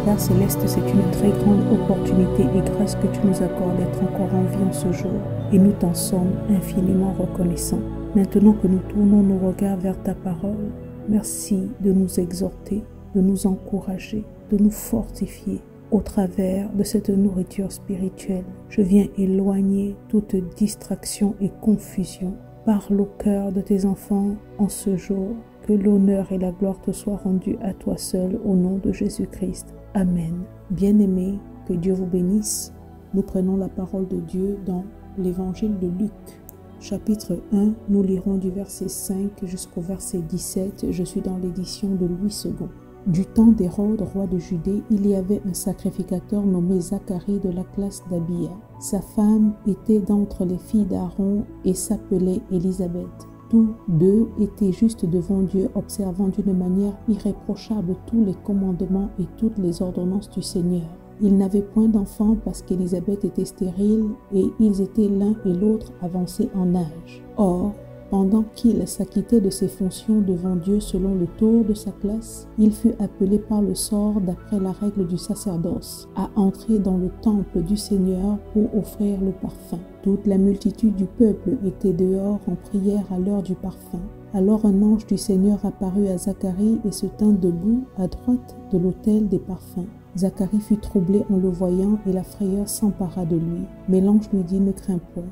Père Céleste, c'est une très grande opportunité et grâce que tu nous accordes d'être encore en vie en ce jour. Et nous t'en sommes infiniment reconnaissants. Maintenant que nous tournons nos regards vers ta parole, merci de nous exhorter, de nous encourager, de nous fortifier. Au travers de cette nourriture spirituelle, je viens éloigner toute distraction et confusion. Parle au cœur de tes enfants en ce jour. Que l'honneur et la gloire te soient rendus à toi seul au nom de Jésus-Christ. Amen. Bien-aimés, que Dieu vous bénisse. Nous prenons la parole de Dieu dans l'évangile de Luc. Chapitre 1, nous lirons du verset 5 jusqu'au verset 17. Je suis dans l'édition de Louis II. Du temps d'Hérode, roi de Judée, il y avait un sacrificateur nommé Zacharie de la classe d'Abia. Sa femme était d'entre les filles d'Aaron et s'appelait Élisabeth. Tous deux étaient justes devant Dieu, observant d'une manière irréprochable tous les commandements et toutes les ordonnances du Seigneur. Ils n'avaient point d'enfants parce qu'Élisabeth était stérile et ils étaient l'un et l'autre avancés en âge. Or, pendant qu'il s'acquittait de ses fonctions devant Dieu selon le tour de sa classe, il fut appelé par le sort, d'après la règle du sacerdoce, à entrer dans le temple du Seigneur pour offrir le parfum. Toute la multitude du peuple était dehors en prière à l'heure du parfum. Alors un ange du Seigneur apparut à Zacharie et se tint debout à droite de l'autel des parfums. Zacharie fut troublé en le voyant et la frayeur s'empara de lui. Mais l'ange lui dit: ne crains point,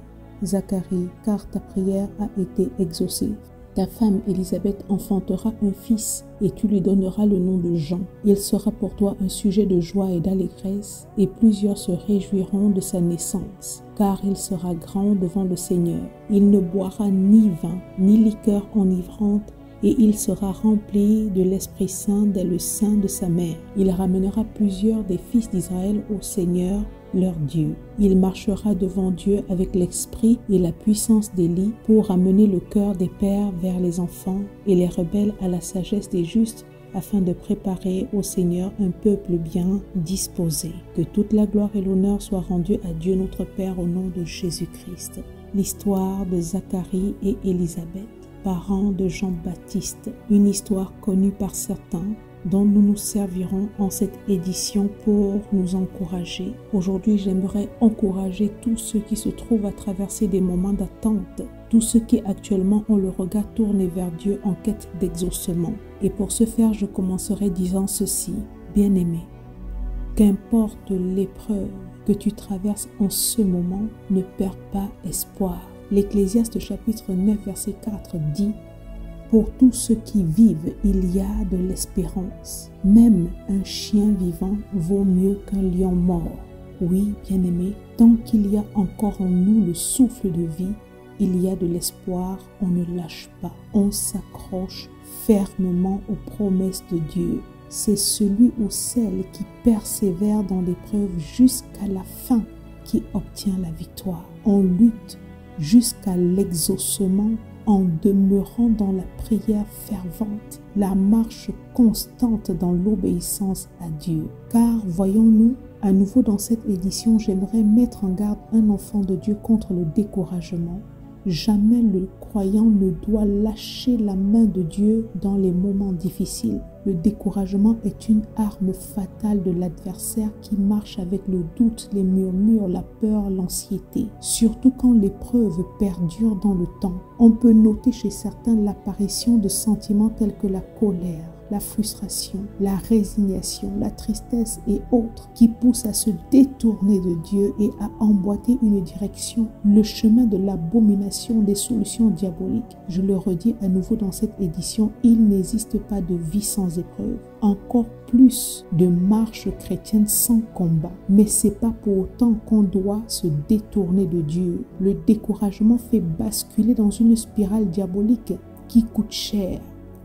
Zacharie, car ta prière a été exaucée. Ta femme Élisabeth enfantera un fils et tu lui donneras le nom de Jean. Il sera pour toi un sujet de joie et d'allégresse et plusieurs se réjouiront de sa naissance, car il sera grand devant le Seigneur. Il ne boira ni vin ni liqueur enivrante et il sera rempli de l'Esprit Saint dès le sein de sa mère. Il ramènera plusieurs des fils d'Israël au Seigneur, leur Dieu. Il marchera devant Dieu avec l'esprit et la puissance d'Élie pour amener le cœur des pères vers les enfants et les rebelles à la sagesse des justes, afin de préparer au Seigneur un peuple bien disposé. Que toute la gloire et l'honneur soient rendus à Dieu notre Père au nom de Jésus-Christ. L'histoire de Zacharie et Élisabeth, parents de Jean-Baptiste, une histoire connue par certains, dont nous nous servirons en cette édition pour nous encourager. Aujourd'hui, j'aimerais encourager tous ceux qui se trouvent à traverser des moments d'attente, tous ceux qui actuellement ont le regard tourné vers Dieu en quête d'exaucement. Et pour ce faire, je commencerai disant ceci: bien-aimé, qu'importe l'épreuve que tu traverses en ce moment, ne perds pas espoir. L'Ecclésiaste chapitre 9 verset 4 dit: pour tous ceux qui vivent, il y a de l'espérance. Même un chien vivant vaut mieux qu'un lion mort. Oui, bien-aimé, tant qu'il y a encore en nous le souffle de vie, il y a de l'espoir, on ne lâche pas. On s'accroche fermement aux promesses de Dieu. C'est celui ou celle qui persévère dans l'épreuve jusqu'à la fin qui obtient la victoire. On lutte jusqu'à l'exaucement en demeurant dans la prière fervente, la marche constante dans l'obéissance à Dieu. Car, voyons-nous, à nouveau dans cette édition, j'aimerais mettre en garde un enfant de Dieu contre le découragement. Jamais le croyant ne doit lâcher la main de Dieu dans les moments difficiles. Le découragement est une arme fatale de l'adversaire qui marche avec le doute, les murmures, la peur, l'anxiété. Surtout quand l'épreuve perdure dans le temps. On peut noter chez certains l'apparition de sentiments tels que la colère, la frustration, la résignation, la tristesse et autres qui poussent à se détourner de Dieu et à emboîter une direction, le chemin de l'abomination des solutions diaboliques. Je le redis à nouveau dans cette édition, il n'existe pas de vie sans épreuve, encore plus de marche chrétienne sans combat. Mais c'est pas pour autant qu'on doit se détourner de Dieu. Le découragement fait basculer dans une spirale diabolique qui coûte cher,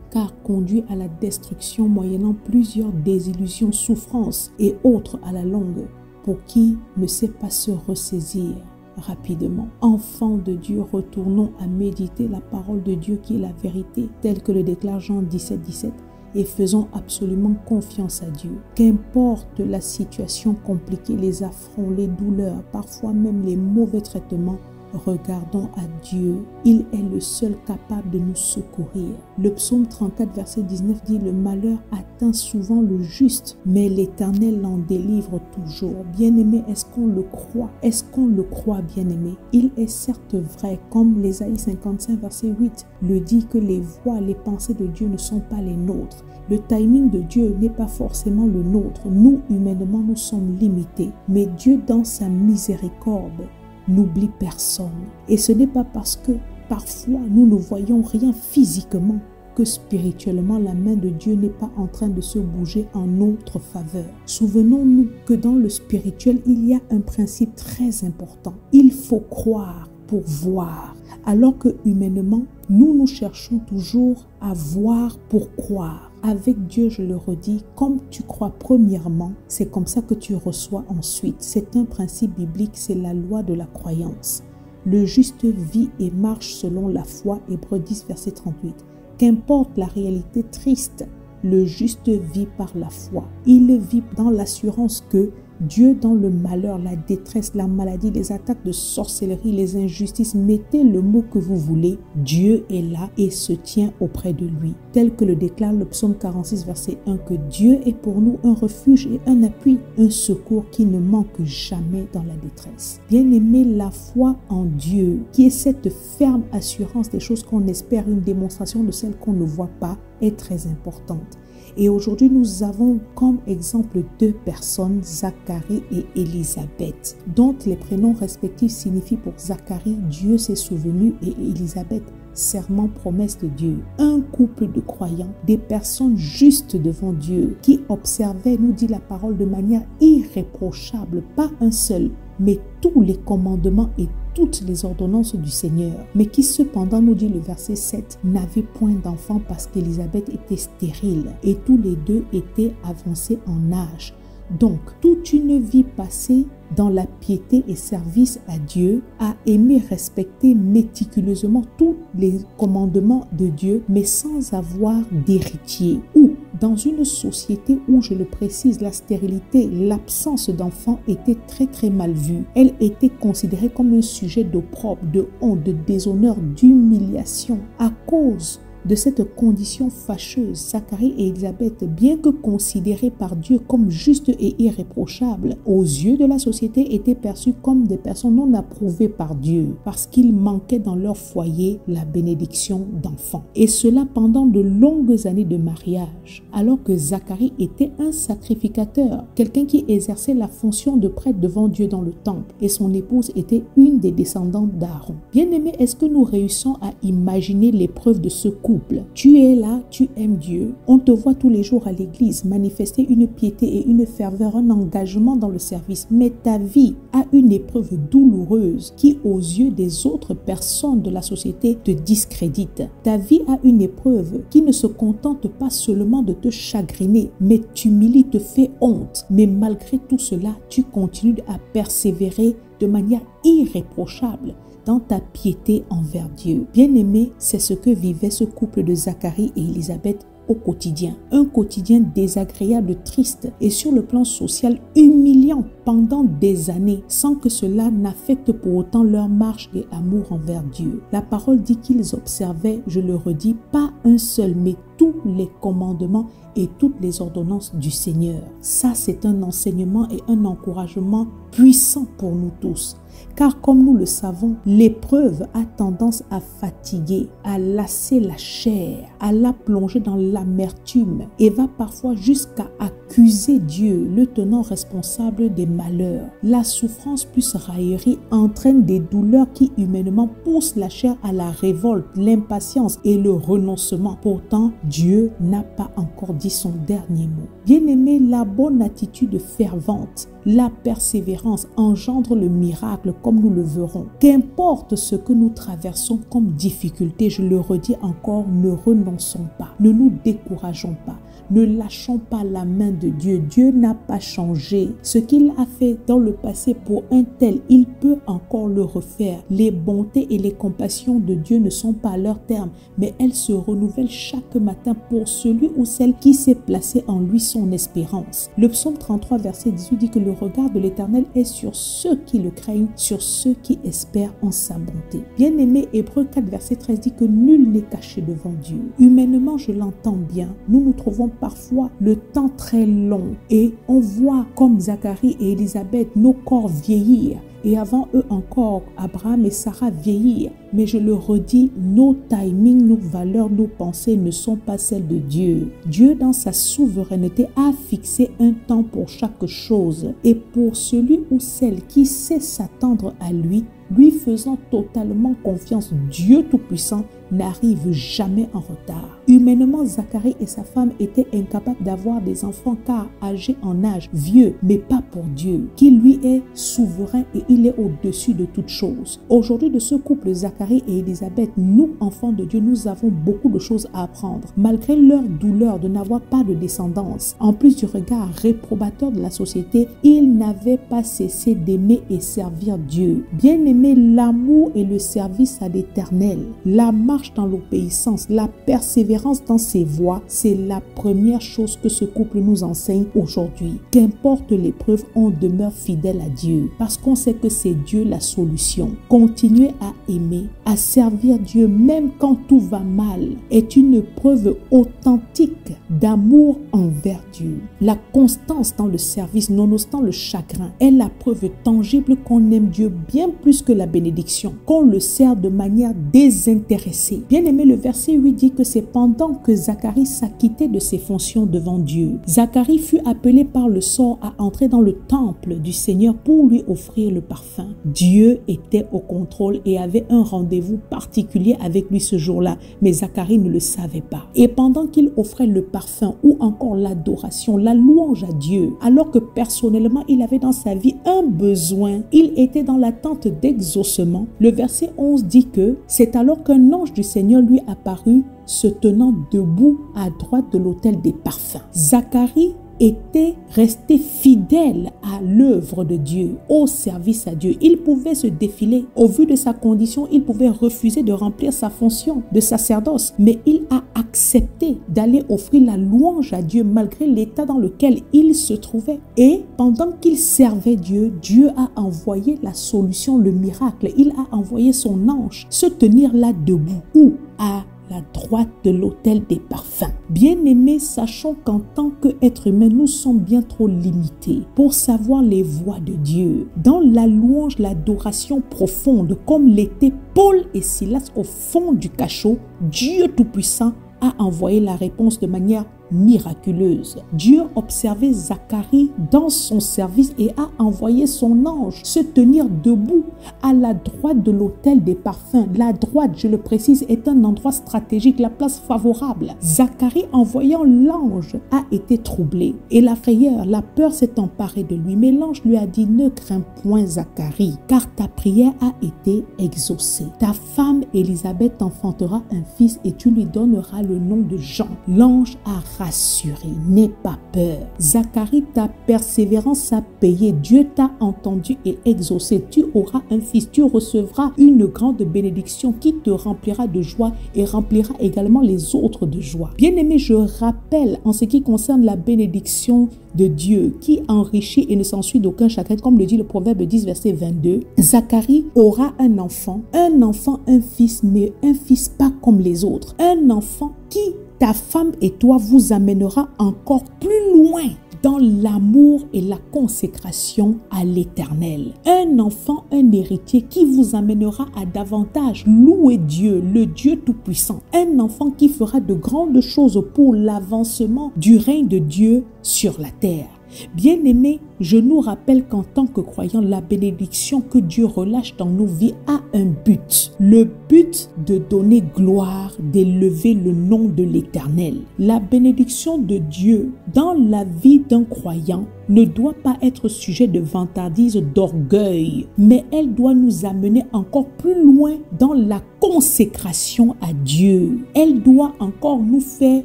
car conduit à la destruction moyennant plusieurs désillusions, souffrances et autres à la longue, pour qui ne sait pas se ressaisir rapidement. Enfants de Dieu, retournons à méditer la parole de Dieu qui est la vérité, telle que le déclare Jean 17:17, et faisons absolument confiance à Dieu. Qu'importe la situation compliquée, les affronts, les douleurs, parfois même les mauvais traitements, regardons à Dieu. Il est le seul capable de nous secourir. Le psaume 34, verset 19 dit « Le malheur atteint souvent le juste, mais l'Éternel l'en délivre toujours. » Bien-aimé, est-ce qu'on le croit? Est-ce qu'on le croit, bien-aimé? Il est certes vrai, comme l'Ésaïe 55, verset 8 le dit, que les voies, les pensées de Dieu ne sont pas les nôtres. Le timing de Dieu n'est pas forcément le nôtre. Nous, humainement, nous sommes limités. Mais Dieu, dans sa miséricorde, n'oublie personne. Et ce n'est pas parce que parfois nous ne voyons rien physiquement que spirituellement la main de Dieu n'est pas en train de se bouger en notre faveur. Souvenons-nous que dans le spirituel, il y a un principe très important. Il faut croire pour voir. Alors que humainement, nous cherchons toujours à voir pour croire. Avec Dieu, je le redis, comme tu crois premièrement, c'est comme ça que tu reçois ensuite. C'est un principe biblique, c'est la loi de la croyance. Le juste vit et marche selon la foi, Hébreux 10, verset 38. Qu'importe la réalité triste, le juste vit par la foi. Il vit dans l'assurance que Dieu, dans le malheur, la détresse, la maladie, les attaques de sorcellerie, les injustices, mettez le mot que vous voulez, Dieu est là et se tient auprès de lui. Tel que le déclare le psaume 46, verset 1, que Dieu est pour nous un refuge et un appui, un secours qui ne manque jamais dans la détresse. Bien-aimé, la foi en Dieu, qui est cette ferme assurance des choses qu'on espère, une démonstration de celles qu'on ne voit pas, est très importante. Et aujourd'hui, nous avons comme exemple deux personnes, Zacharie et Élisabeth, dont les prénoms respectifs signifient pour Zacharie, Dieu s'est souvenu, et Élisabeth, serment, promesse de Dieu. Un couple de croyants, des personnes justes devant Dieu, qui observaient, nous dit la parole, de manière irréprochable, pas un seul, mais tous les commandements et toutes les ordonnances du Seigneur, mais qui cependant, nous dit le verset 7, n'avaient point d'enfant parce qu'Élisabeth était stérile et tous les deux étaient avancés en âge. Donc, toute une vie passée dans la piété et service à Dieu, à aimer respecter méticuleusement tous les commandements de Dieu, mais sans avoir d'héritier. Ou dans une société où, je le précise, la stérilité, l'absence d'enfants était très mal vue. Elle était considérée comme un sujet d'opprobre, de honte, de déshonneur, d'humiliation à cause de cette condition fâcheuse. Zacharie et Élisabeth, bien que considérés par Dieu comme justes et irréprochables, aux yeux de la société étaient perçus comme des personnes non approuvées par Dieu parce qu'il manquait dans leur foyer la bénédiction d'enfants. Et cela pendant de longues années de mariage, alors que Zacharie était un sacrificateur, quelqu'un qui exerçait la fonction de prêtre devant Dieu dans le temple, et son épouse était une des descendantes d'Aaron. Bien-aimés, est-ce que nous réussissons à imaginer l'épreuve de ce couple? Tu es là, tu aimes Dieu, on te voit tous les jours à l'église manifester une piété et une ferveur, un engagement dans le service, mais ta vie a une épreuve douloureuse qui, aux yeux des autres personnes de la société, te discrédite. Ta vie a une épreuve qui ne se contente pas seulement de te chagriner, mais t'humilie, te fait honte. Mais malgré tout cela, tu continues à persévérer de manière irréprochable dans ta piété envers Dieu. Bien-aimé, c'est ce que vivait ce couple de Zacharie et Élisabeth au quotidien. Un quotidien désagréable, triste et sur le plan social humiliant pendant des années sans que cela n'affecte pour autant leur marche et amour envers Dieu. La parole dit qu'ils observaient, je le redis, pas un seul, mais tous les commandements et toutes les ordonnances du Seigneur. Ça, c'est un enseignement et un encouragement puissant pour nous tous. Car comme nous le savons, l'épreuve a tendance à fatiguer, à lasser la chair, à la plonger dans l'amertume et va parfois jusqu'à accuser Dieu, le tenant responsable des malheurs. La souffrance plus raillerie entraîne des douleurs qui humainement poussent la chair à la révolte, l'impatience et le renoncement. Pourtant, Dieu n'a pas encore dit son dernier mot. Bien-aimé, la bonne attitude fervente, la persévérance engendre le miracle comme nous le verrons. Qu'importe ce que nous traversons comme difficulté, je le redis encore, ne renonçons pas, ne nous décourageons pas. Ne lâchons pas la main de Dieu. Dieu n'a pas changé. Ce qu'il a fait dans le passé pour un tel, il peut encore le refaire. Les bontés et les compassions de Dieu ne sont pas à leur terme, mais elles se renouvellent chaque matin pour celui ou celle qui s'est placé en lui son espérance. Le psaume 33, verset 18 dit que le regard de l'Éternel est sur ceux qui le craignent, sur ceux qui espèrent en sa bonté. Bien-aimé, Hébreux 4, verset 13 dit que nul n'est caché devant Dieu. Humainement, je l'entends bien. Nous nous trouvons parfois le temps très long et on voit comme Zacharie et Élisabeth nos corps vieillir. Et avant eux encore, Abraham et Sarah vieillir. Mais je le redis, nos timings, nos valeurs, nos pensées ne sont pas celles de Dieu. Dieu, dans sa souveraineté, a fixé un temps pour chaque chose. Et pour celui ou celle qui sait s'attendre à lui faisant totalement confiance, Dieu Tout-Puissant n'arrive jamais en retard. Humainement, Zacharie et sa femme étaient incapables d'avoir des enfants car âgés en âge, vieux, mais pas pour Dieu, qui lui est souverain et il est au-dessus de toutes choses. Aujourd'hui, de ce couple Zacharie et Élisabeth, nous, enfants de Dieu, nous avons beaucoup de choses à apprendre. Malgré leur douleur de n'avoir pas de descendance, en plus du regard réprobateur de la société, ils n'avaient pas cessé d'aimer et servir Dieu. Bien-aimé, l'amour et le service à l'Éternel, la marche dans l'obéissance, la persévérance dans ses voies, c'est la première chose que ce couple nous enseigne aujourd'hui. Qu'importe l'épreuve, on demeure fidèle à Dieu parce qu'on sait que c'est Dieu la solution. Continuer à aimer, à servir Dieu même quand tout va mal est une preuve authentique d'amour envers Dieu. La constance dans le service, nonobstant le chagrin, est la preuve tangible qu'on aime Dieu bien plus que la bénédiction, qu'on le sert de manière désintéressée. Bien aimé, le verset 8 dit que c'est pendant que Zacharie s'acquittait de ses fonctions devant Dieu. Zacharie fut appelé par le sort à entrer dans le temple du Seigneur pour lui offrir le parfum. Dieu était au contrôle et avait un rendez-vous particulier avec lui ce jour-là, mais Zacharie ne le savait pas. Et pendant qu'il offrait le parfum ou encore l'adoration, la louange à Dieu, alors que personnellement il avait dans sa vie un besoin, il était dans l'attente d'exaucement. Le verset 11 dit que c'est alors qu'un ange du Seigneur lui apparut se tenant debout à droite de l'autel des parfums. Zacharie était resté fidèle à l'œuvre de Dieu, au service à Dieu. Il pouvait se défiler. Au vu de sa condition, il pouvait refuser de remplir sa fonction de sacerdoce. Mais il a accepté d'aller offrir la louange à Dieu malgré l'état dans lequel il se trouvait. Et pendant qu'il servait Dieu, Dieu a envoyé la solution, le miracle. Il a envoyé son ange se tenir là debout ou à la droite de l'autel des parfums. Bien-aimés, sachons qu'en tant qu'êtres humains, nous sommes bien trop limités pour savoir les voies de Dieu. Dans la louange, l'adoration profonde, comme l'étaient Paul et Silas au fond du cachot, Dieu Tout-Puissant a envoyé la réponse de manière miraculeuse. Dieu observait Zacharie dans son service et a envoyé son ange se tenir debout à la droite de l'autel des parfums. La droite, je le précise, est un endroit stratégique, la place favorable. Zacharie, en voyant l'ange, a été troublé et la frayeur, la peur s'est emparée de lui. Mais l'ange lui a dit: ne crains point Zacharie, car ta prière a été exaucée. Ta femme Élisabeth enfantera un fils et tu lui donneras le nom de Jean. L'ange a rassuré, n'aie pas peur. Zacharie, ta persévérance a payé. Dieu t'a entendu et exaucé. Tu auras un fils, tu recevras une grande bénédiction qui te remplira de joie et remplira également les autres de joie. Bien-aimé, je rappelle en ce qui concerne la bénédiction de Dieu qui enrichit et ne s'ensuit d'aucun chagrin, comme le dit le Proverbe 10, verset 22. Zacharie aura un enfant, un fils, mais un fils pas comme les autres. Un enfant qui, ta femme et toi, vous amènera encore plus loin dans l'amour et la consécration à l'Éternel. Un enfant, un héritier qui vous amènera à davantage louer Dieu, le Dieu Tout-Puissant. Un enfant qui fera de grandes choses pour l'avancement du règne de Dieu sur la terre. Bien-aimés, je nous rappelle qu'en tant que croyants, la bénédiction que Dieu relâche dans nos vies a un but. Le but de donner gloire, d'élever le nom de l'Éternel. La bénédiction de Dieu dans la vie d'un croyant ne doit pas être sujet de vantardise, d'orgueil, mais elle doit nous amener encore plus loin dans la consécration à Dieu. Elle doit encore nous faire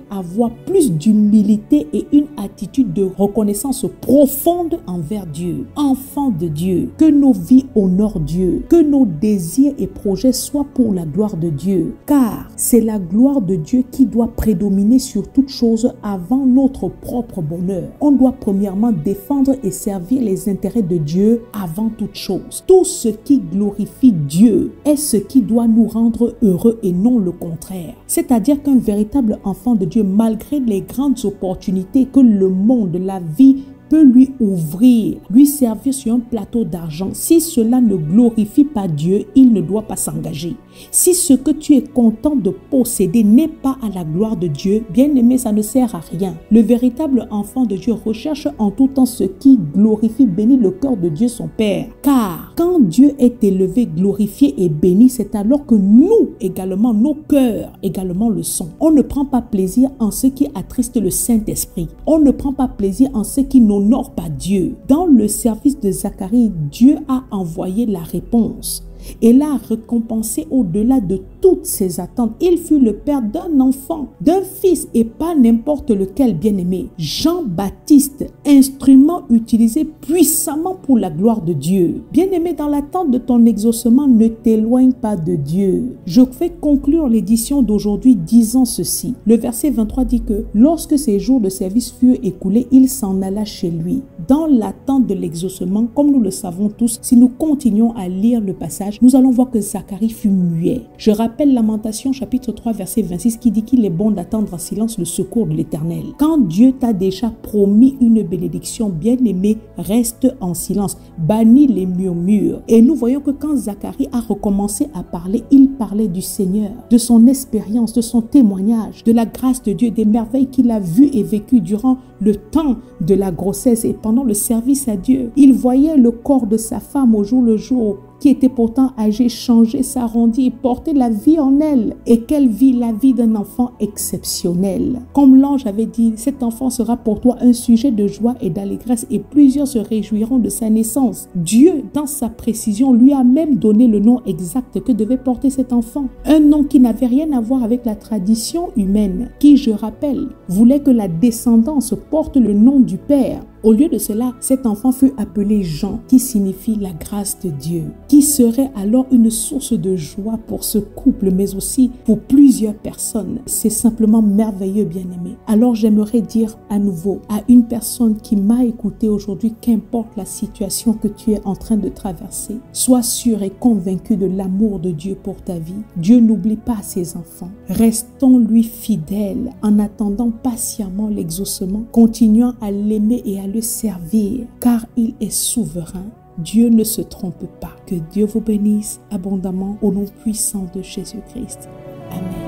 avoir plus d'humilité et une attitude de reconnaissance profonde envers Dieu. Enfants de Dieu, que nos vies honorent Dieu, que nos désirs et projets soient pour la gloire de Dieu, car c'est la gloire de Dieu qui doit prédominer sur toute chose avant notre propre bonheur. On doit premièrement défendre et servir les intérêts de Dieu avant toute chose. Tout ce qui glorifie Dieu est ce qui doit nous rendre heureux et non le contraire. C'est-à-dire qu'un véritable enfant de Dieu, malgré les grandes opportunités que le monde, la vie peut lui ouvrir, lui servir sur un plateau d'argent, si cela ne glorifie pas Dieu, il ne doit pas s'engager. Si ce que tu es content de posséder n'est pas à la gloire de Dieu, bien aimé, ça ne sert à rien. Le véritable enfant de Dieu recherche en tout temps ce qui glorifie, bénit le cœur de Dieu son Père. Car quand Dieu est élevé, glorifié et béni, c'est alors que nous également, nos cœurs également le sont. On ne prend pas plaisir en ce qui attriste le Saint-Esprit. On ne prend pas plaisir en ce qui n'honore pas Dieu. Dans le service de Zacharie, Dieu a envoyé la réponse et l'a récompensé au-delà de toutes ses attentes. Il fut le père d'un enfant, d'un fils, et pas n'importe lequel, bien-aimé. Jean-Baptiste, instrument utilisé puissamment pour la gloire de Dieu. Bien-aimé, dans l'attente de ton exaucement, ne t'éloigne pas de Dieu. Je fais conclure l'édition d'aujourd'hui disant ceci. Le verset 23 dit que lorsque ses jours de service furent écoulés, il s'en alla chez lui. Dans l'attente de l'exaucement, comme nous le savons tous, si nous continuons à lire le passage, nous allons voir que Zacharie fut muet. Je rappelle Lamentations chapitre 3 verset 26 qui dit qu'il est bon d'attendre en silence le secours de l'Éternel. Quand Dieu t'a déjà promis une bénédiction, bien-aimé, reste en silence, bannis les murmures. Et nous voyons que quand Zacharie a recommencé à parler, il parlait du Seigneur, de son expérience, de son témoignage, de la grâce de Dieu, des merveilles qu'il a vues et vécues durant le temps de la grossesse et pendant le service à Dieu. Il voyait le corps de sa femme au jour le jour, qui était pourtant âgée, changer, s'arrondir, porter la vie en elle, et qu'elle vit la vie d'un enfant exceptionnel. Comme l'ange avait dit, cet enfant sera pour toi un sujet de joie et d'allégresse, et plusieurs se réjouiront de sa naissance. Dieu, dans sa précision, lui a même donné le nom exact que devait porter cet enfant. Un nom qui n'avait rien à voir avec la tradition humaine, qui, je rappelle, voulait que la descendance porte le nom du Père. Au lieu de cela, cet enfant fut appelé Jean, qui signifie la grâce de Dieu, qui serait alors une source de joie pour ce couple, mais aussi pour plusieurs personnes. C'est simplement merveilleux, bien-aimé. Alors j'aimerais dire à nouveau à une personne qui m'a écouté aujourd'hui, qu'importe la situation que tu es en train de traverser, sois sûr et convaincu de l'amour de Dieu pour ta vie. Dieu n'oublie pas ses enfants. Restons-lui fidèles en attendant patiemment l'exaucement, continuant à l'aimer et à le servir, car il est souverain. Dieu ne se trompe pas. Que Dieu vous bénisse abondamment au nom puissant de Jésus-Christ. Amen.